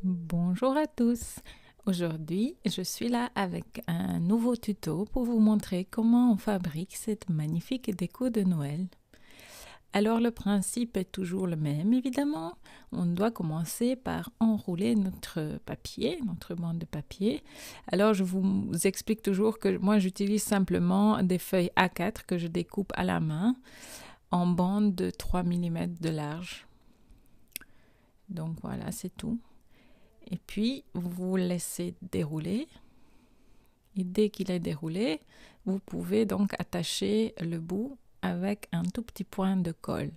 Bonjour à tous. Aujourd'hui, je suis là avec un nouveau tuto pour vous montrer comment on fabrique cette magnifique déco de Noël. Alors le principe est toujours le même évidemment. On doit commencer par enrouler notre papier, notre bande de papier. Alors je vous explique toujours que moi j'utilise simplement des feuilles A4 que je découpe à la main en bande de 3 mm de large. Donc voilà, c'est tout. Et puis, vous le laissez dérouler. Et dès qu'il est déroulé, vous pouvez donc attacher le bout avec un tout petit point de colle.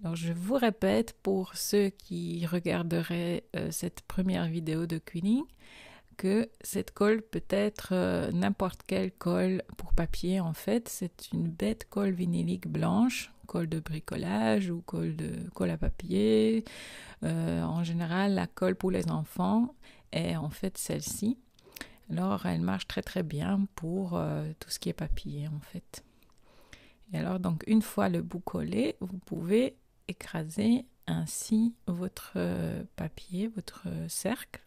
Alors, je vous répète pour ceux qui regarderaient cette première vidéo de quilling que cette colle peut être n'importe quelle colle pour papier en fait. C'est une bête colle vinylique blanche, colle de bricolage ou colle à papier. En général, la colle pour les enfants est en fait celle-ci. Alors, elle marche très très bien pour tout ce qui est papier en fait. Et alors, donc, une fois le bout collé, vous pouvez écraser ainsi votre papier, votre cercle.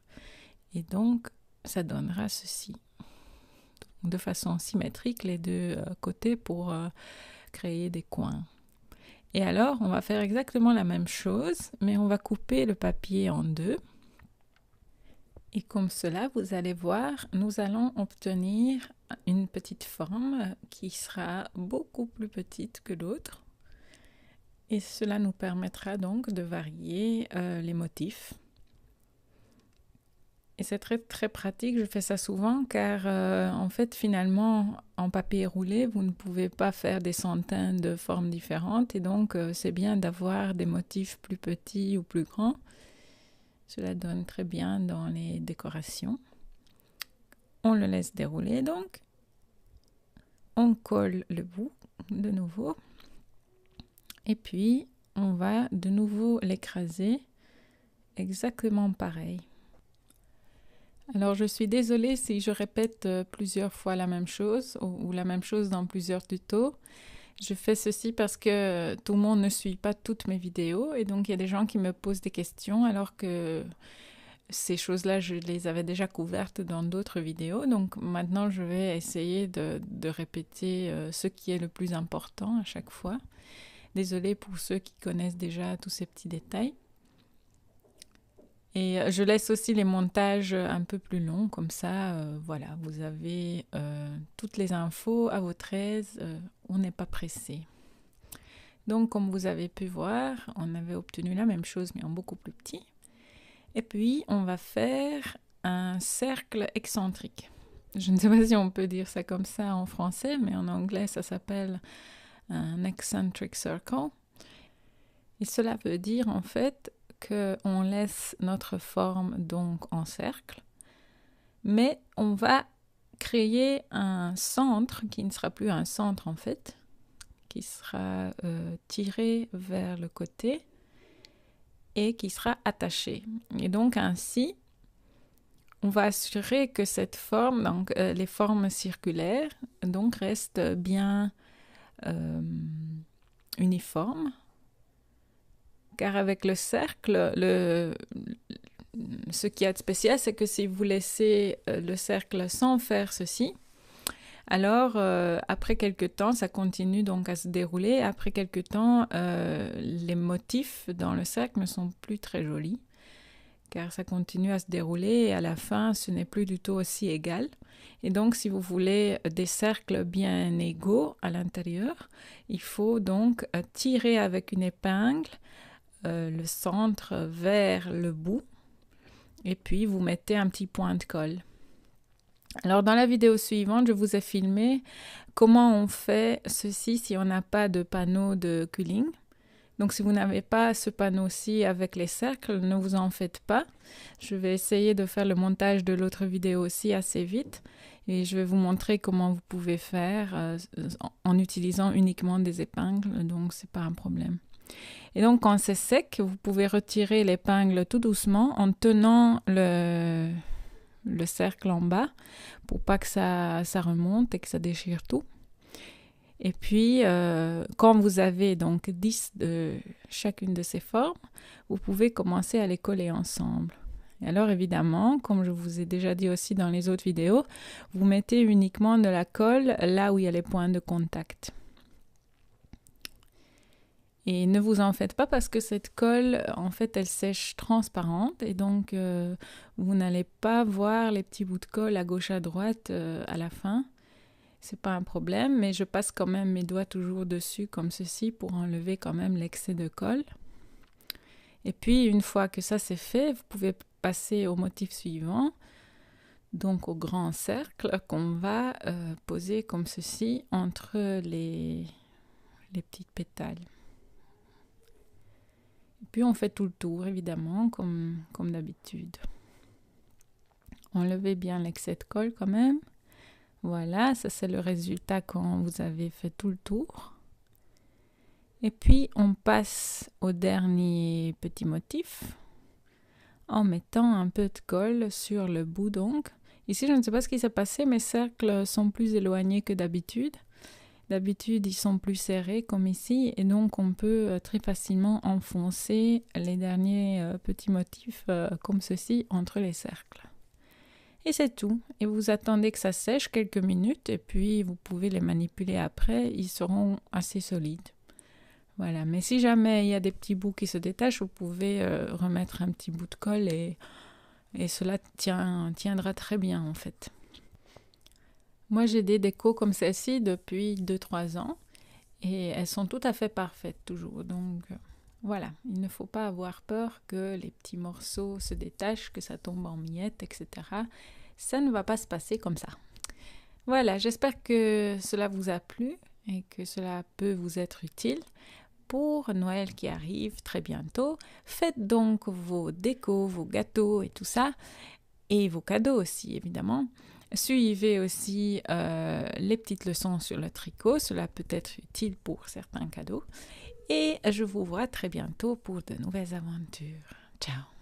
Et donc, ça donnera ceci. De façon symétrique, les deux côtés pour créer des coins. Et alors, on va faire exactement la même chose, mais on va couper le papier en deux. Et comme cela, vous allez voir, nous allons obtenir une petite forme qui sera beaucoup plus petite que l'autre. Et cela nous permettra donc de varier les motifs. Et c'est très très pratique, je fais ça souvent car en fait finalement en papier roulé vous ne pouvez pas faire des centaines de formes différentes et donc c'est bien d'avoir des motifs plus petits ou plus grands. Cela donne très bien dans les décorations. On le laisse dérouler donc. On colle le bout de nouveau et puis on va de nouveau l'écraser exactement pareil. Alors je suis désolée si je répète plusieurs fois la même chose ou la même chose dans plusieurs tutos. Je fais ceci parce que tout le monde ne suit pas toutes mes vidéos et donc il y a des gens qui me posent des questions alors que ces choses-là je les avais déjà couvertes dans d'autres vidéos. Donc maintenant je vais essayer de répéter ce qui est le plus important à chaque fois. Désolée pour ceux qui connaissent déjà tous ces petits détails. Et je laisse aussi les montages un peu plus longs, comme ça, voilà, vous avez toutes les infos à votre aise, on n'est pas pressé. Donc, comme vous avez pu voir, on avait obtenu la même chose, mais en beaucoup plus petit. Et puis, on va faire un cercle excentrique. Je ne sais pas si on peut dire ça comme ça en français, mais en anglais, ça s'appelle un eccentric circle. Et cela veut dire, en fait, qu'on laisse notre forme donc en cercle, mais on va créer un centre qui ne sera plus un centre en fait, qui sera tiré vers le côté et qui sera attaché. Et donc ainsi, on va assurer que cette forme, donc les formes circulaires, donc restent bien uniformes. Car avec le cercle, ce qui est spécial, c'est que si vous laissez le cercle sans faire ceci, alors après quelques temps, ça continue donc à se dérouler. Après quelques temps, les motifs dans le cercle ne sont plus très jolis, car ça continue à se dérouler et à la fin, ce n'est plus du tout aussi égal. Et donc, si vous voulez des cercles bien égaux à l'intérieur, il faut donc tirer avec une épingle le centre vers le bout et puis vous mettez un petit point de colle. Alors dans la vidéo suivante, je vous ai filmé comment on fait ceci si on n'a pas de panneau de quilling. Donc si vous n'avez pas ce panneau-ci avec les cercles, ne vous en faites pas. Je vais essayer de faire le montage de l'autre vidéo aussi assez vite et je vais vous montrer comment vous pouvez faire en utilisant uniquement des épingles, donc c'est pas un problème. Et donc, quand c'est sec, vous pouvez retirer l'épingle tout doucement en tenant le cercle en bas pour pas que ça remonte et que ça déchire tout. Et puis, quand vous avez donc 10 de chacune de ces formes, vous pouvez commencer à les coller ensemble. Et alors évidemment, comme je vous ai déjà dit aussi dans les autres vidéos, vous mettez uniquement de la colle là où il y a les points de contact. Et ne vous en faites pas parce que cette colle, en fait, elle sèche transparente et donc vous n'allez pas voir les petits bouts de colle à gauche à droite à la fin. C'est pas un problème, mais je passe quand même mes doigts toujours dessus comme ceci pour enlever quand même l'excès de colle. Et puis une fois que ça c'est fait, vous pouvez passer au motif suivant, donc au grand cercle qu'on va poser comme ceci entre les petites pétales. Et puis on fait tout le tour évidemment comme d'habitude. Enlevez bien l'excès de colle quand même. Voilà, ça c'est le résultat quand vous avez fait tout le tour. Et puis on passe au dernier petit motif en mettant un peu de colle sur le bout donc. Ici je ne sais pas ce qui s'est passé, mes cercles sont plus éloignés que d'habitude. D'habitude ils sont plus serrés comme ici et donc on peut très facilement enfoncer les derniers petits motifs comme ceci entre les cercles. Et c'est tout. Et vous attendez que ça sèche quelques minutes et puis vous pouvez les manipuler après. Ils seront assez solides. Voilà. Mais si jamais il y a des petits bouts qui se détachent, vous pouvez remettre un petit bout de colle et cela tiendra très bien en fait. Moi j'ai des décos comme celle-ci depuis 2-3 ans et elles sont tout à fait parfaites toujours. Donc voilà, il ne faut pas avoir peur que les petits morceaux se détachent, que ça tombe en miettes, etc. Ça ne va pas se passer comme ça. Voilà, j'espère que cela vous a plu et que cela peut vous être utile. Pour Noël qui arrive très bientôt, faites donc vos décos, vos gâteaux et tout ça, et vos cadeaux aussi évidemment. Suivez aussi les petites leçons sur le tricot, cela peut être utile pour certains cadeaux. Et je vous vois très bientôt pour de nouvelles aventures. Ciao!